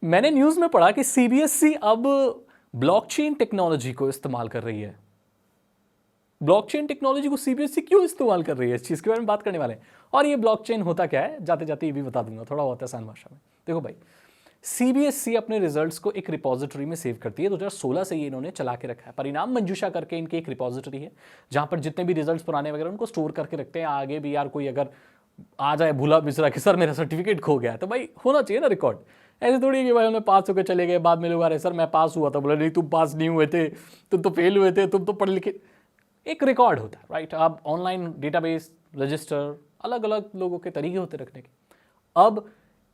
मैंने न्यूज में पढ़ा कि सीबीएसई अब ब्लॉकचेन टेक्नोलॉजी को इस्तेमाल कर रही है। ब्लॉकचेन टेक्नोलॉजी को सीबीएसई क्यों इस्तेमाल कर रही है, इस चीज के बारे में बात करने वाले हैं। और ये ब्लॉकचेन होता क्या है, जाते जाते ये भी बता दूंगा, थोड़ा बहुत आसान भाषा में। देखो भाई, सीबीएसई अपने रिजल्ट्स को एक रिपोजिटरी में सेव करती है। 2016 से ये इन्होंने चला के रखा है। परिणाम मंजूषा करके इनकी एक रिपोजिटरी है, जहां पर जितने भी रिजल्ट्स पुराने वगैरह उनको स्टोर करके रखते हैं। आगे भी यार कोई अगर आ जाए भूला बिसरा कि सर मेरा सर्टिफिकेट खो गया है, तो भाई होना चाहिए ना रिकॉर्ड। ऐसे थोड़ी कि भाई हमने पास होकर चले गए, बाद में लोग आ रहे सर मैं पास हुआ था, बोला नहीं तुम पास नहीं हुए थे, तुम तो फेल हुए थे, तुम तो पढ़ लिखे। एक रिकॉर्ड होता है, राइट। अब ऑनलाइन डेटाबेस रजिस्टर अलग अलग लोगों के तरीके होते रखने के। अब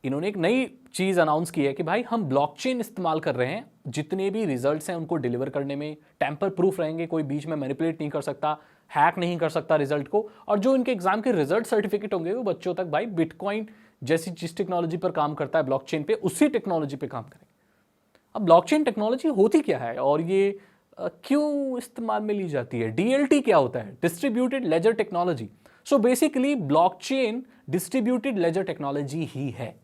इन्होंने एक नई चीज अनाउंस की है कि भाई हम ब्लॉकचेन इस्तेमाल कर रहे हैं, जितने भी रिजल्ट्स हैं उनको डिलीवर करने में टेम्पर प्रूफ रहेंगे, कोई बीच में मैनिपुलेट नहीं कर सकता, हैक नहीं कर सकता रिजल्ट को। और जो इनके एग्जाम के रिजल्ट सर्टिफिकेट होंगे वो बच्चों तक भाई बिटकॉइन जैसी जिस टेक्नोलॉजी पर काम करता है ब्लॉकचेन पे, उसी टेक्नोलॉजी पे काम करेंगे। अब ब्लॉकचेन टेक्नोलॉजी होती क्या है और ये क्यों इस्तेमाल में ली जाती है? डीएलटी क्या होता है? Distributed ledger technology. So basically blockchain distributed ledger technology ही है।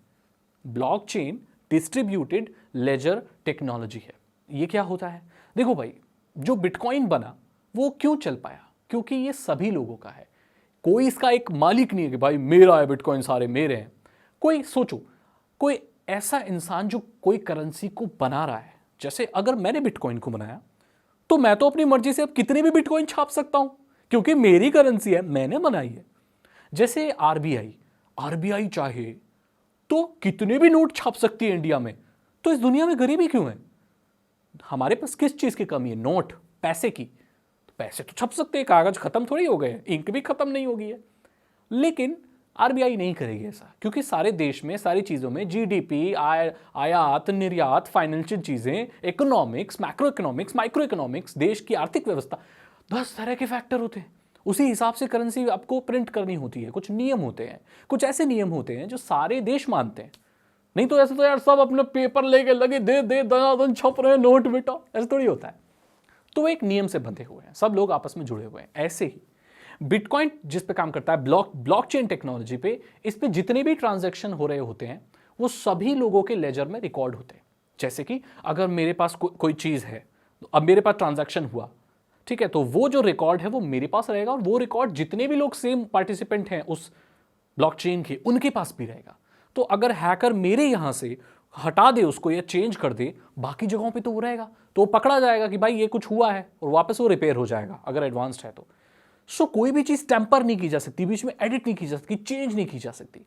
ब्लॉकचेन डिस्ट्रीब्यूटेड लेजर टेक्नोलॉजी है। ये क्या होता है? देखो भाई, जो बिटकॉइन बना वो क्यों चल पाया? क्योंकि ये सभी लोगों का है। कोई इसका एक मालिक नहीं है कि भाई मेरा है बिटकॉइन, सारे मेरे हैं। कोई सोचो, कोई ऐसा इंसान जो कोई करेंसी को बना रहा है, जैसे अगर मैंने बिटकॉइन को बनाया तो मैं तो अपनी मर्जी से अब कितने भी बिटकॉइन छाप सकता हूं, क्योंकि मेरी करेंसी है, मैंने बनाई है। जैसे आरबीआई चाहे तो कितने भी नोट छाप सकती है इंडिया में। तो इस दुनिया में गरीबी क्यों है? हमारे पास किस चीज की कमी है? नोट, पैसे की। तो पैसे तो छप सकते हैं, कागज खत्म थोड़ी हो गए, इंक भी खत्म नहीं होगी है। लेकिन आरबीआई नहीं करेगी ऐसा, क्योंकि सारे देश में सारी चीजों में जीडीपी, आयात निर्यात, फाइनेंशियल चीजें, economics, macro economics, micro economics, देश की आर्थिक व्यवस्था, 10 तरह के फैक्टर होते हैं। उसी हिसाब से करेंसी आपको प्रिंट करनी होती है। कुछ नियम होते हैं, कुछ ऐसे नियम होते हैं जो सारे देश मानते हैं। नहीं तो ऐसे तो यार सब अपने पेपर लेके लगे दे दे दनादन छप रहे नोट बेटा, ऐसे थोड़ी होता है। तो एक नियम से बंधे हुए हैं, सब लोग आपस में जुड़े हुए हैं। ऐसे ही बिटकॉइन जिस पे काम करता है, ब्लॉकचेन टेक्नोलॉजी पे, इस पे जितने भी ट्रांजैक्शन हो रहे होते हैं वो सभी लोगों के लेजर में रिकॉर्ड होते हैं। जैसे कि अगर मेरे पास कोई चीज है, अब मेरे पास ट्रांजैक्शन हुआ, ठीक है, तो वो जो रिकॉर्ड है वो मेरे पास रहेगा, और वो रिकॉर्ड जितने भी लोग सेम पार्टिसिपेंट हैं उस ब्लॉकचेन के, उनके पास भी रहेगा। तो अगर हैकर मेरे यहां से हटा दे उसको या चेंज कर दे, बाकी जगहों पे तो वो रहेगा, तो वो पकड़ा जाएगा कि भाई ये कुछ हुआ है, और वापस वो रिपेयर हो जाएगा अगर एडवांस्ड है तो। सो कोई भी चीज टेम्पर नहीं की जा सकती, बीच में एडिट नहीं की जा सकती, चेंज नहीं की जा सकती।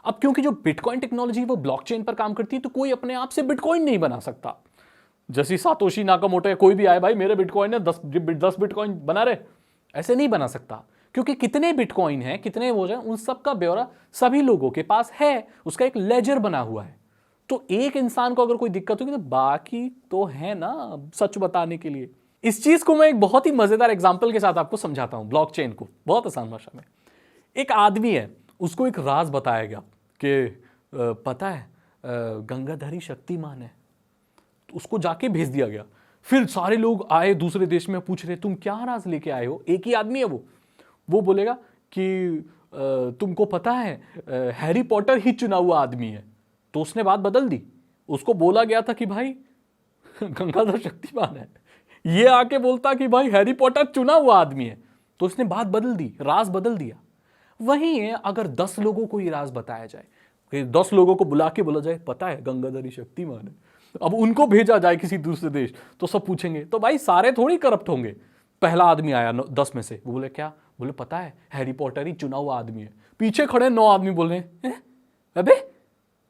अब क्योंकि जो बिटकॉइन टेक्नोलॉजी वो ब्लॉकचेन पर काम करती है, तो कोई अपने आप से बिटकॉइन नहीं बना सकता। जैसे सातोशी नाकामोटो या कोई भी आए, भाई मेरे बिटकॉइन है 10 बिटकॉइन बना रहे, ऐसे नहीं बना सकता। क्योंकि कितने बिटकॉइन हैं, कितने वो जाए, उन सब का ब्यौरा सभी लोगों के पास है, उसका एक लेजर बना हुआ है। तो एक इंसान को अगर कोई दिक्कत होगी तो बाकी तो है ना सच बताने के लिए। इस चीज को मैं एक बहुत ही मजेदार एग्जांपल के साथ आपको समझाता हूं, ब्लॉकचेन को बहुत आसान भाषा में। एक आदमी है, उसको एक राज बताया गया कि पता है गंगाधरी शक्तिमान है, तो उसको जाके भेज दिया गया। फिर सारे लोग आए दूसरे देश में, पूछ रहे तुम क्या राज लेके आए हो। एक ही आदमी है वो बोलेगा कि तुमको पता है हैरी पॉटर ही चुना हुआ आदमी है। तो उसने बात बदल दी, उसको बोला गया था कि भाई गंगाधर शक्तिमान है, ये आके बोलता कि भाई हैरी पॉटर चुना हुआ आदमी है, तो उसने बात बदल दी, राज बदल दिया। वही है, अगर 10 लोगों को ये राज बताया जाए, कि 10 लोगों को बुला के बोला जाए पता है गंगाधरी शक्तिमान है, अब उनको भेजा जाए किसी दूसरे देश, तो सब पूछेंगे, तो भाई सारे थोड़ी करप्ट होंगे। पहला आदमी आया 10 में से, वो बोले क्या? बोले पता है हैरी पॉटर ही चुना हुआ आदमी है। पीछे खड़े 9 आदमी बोल रहे हैं अबे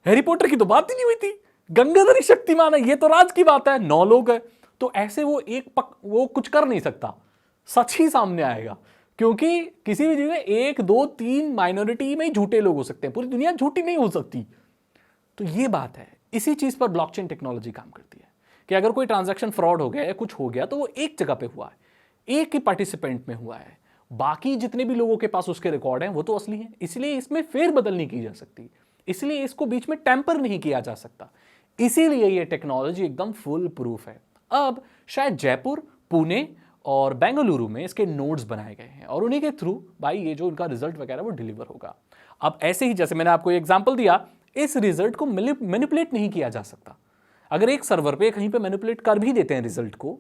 हैरी पॉटर की तो बात ही नहीं हुई थी, गंगाधरी शक्तिमान है, ये तो राज की बात है, 9 लोग है। तो ऐसे वो कुछ कर नहीं सकता, सच ही सामने आएगा। क्योंकि किसी भी चीज में 1, 2, 3 माइनॉरिटी में ही झूठे लोग हो सकते हैं, पूरी दुनिया झूठी नहीं हो सकती। तो ये बात है, इसी चीज पर ब्लॉकचेन टेक्नोलॉजी काम करती है कि अगर कोई ट्रांजैक्शन फ्रॉड हो गया या कुछ हो गया तो वो एक जगह पे हुआ है, एक ही पार्टिसिपेंट में हुआ है, बाकी जितने भी लोगों के पास उसके रिकॉर्ड हैं वो तो असली हैं, इसलिए इसमें फेरबदल नहीं की जा सकती, इसलिए इसको बीच में टेम्पर नहीं किया जा सकता। इसीलिए ये टेक्नोलॉजी एकदम फुल प्रूफ है। अब शायद जयपुर, पुणे और बेंगलुरु में इसके नोड्स बनाए गए हैं और उन्हीं के थ्रू भाई ये जो उनका रिजल्ट वगैरह वो डिलीवर होगा। अब ऐसे ही जैसे मैंने आपको एग्जांपल दिया, इस रिजल्ट को मैनिपुलेट नहीं किया जा सकता। अगर एक सर्वर पे कहीं पे मैनिपुलेट कर भी देते हैं रिजल्ट को,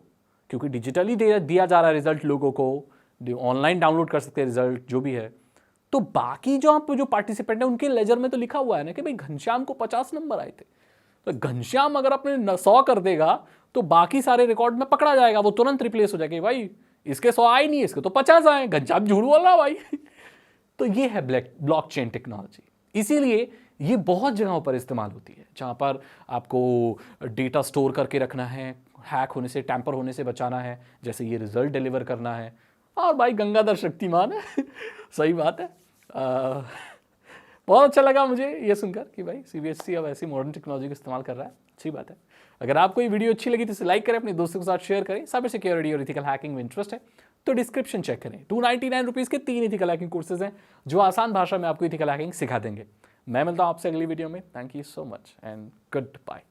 क्योंकि डिजिटली दिया जा रहा है रिजल्ट लोगों को, ऑनलाइन डाउनलोड कर सकते हैं रिजल्ट जो भी है, तो बाकी जो पार्टिसिपेंट है उनके लेजर में तो लिखा हुआ है ना कि भाई घनश्याम को 50 नंबर आए थे। तो घनश्याम अगर अपने 100 कर देगा तो बाकी सारे रिकॉर्ड में पकड़ा जाएगा, वो तुरंत रिप्लेस हो जाएगा, भाई इसके 100 आए नहीं, इसके तो 50 आए, घनश्याम झूठ बोल रहा भाई। तो ये है ब्लॉकचेन टेक्नोलॉजी। इसीलिए ये बहुत जगहों पर इस्तेमाल होती है जहां पर आपको डेटा स्टोर करके रखना है, हैक होने से, टैंपर होने से बचाना है, जैसे ये रिजल्ट डिलीवर करना है। और भाई गंगाधर शक्तिमान है। सही बात है। बहुत अच्छा लगा मुझे ये सुनकर कि भाई सीबीएसई अब ऐसी मॉडर्न टेक्नोलॉजी का इस्तेमाल कर रहा है, अच्छी बात है। अगर आपको ये वीडियो अच्छी लगी तो इसे लाइक करें, अपने दोस्तों के साथ शेयर करें। साइबर सिक्योरिटी और इथिकल हैकिंग में इंटरेस्ट है तो डिस्क्रिप्शन चेक करें, 299 रुपीज़ के 3 इथिकल हैकिंग कोर्सेज हैं जो आसान भाषा में आपको इथिकल हैकिंग सिखा देंगे। मैं मिलता हूं आपसे अगली वीडियो में। Thank you so much and good bye.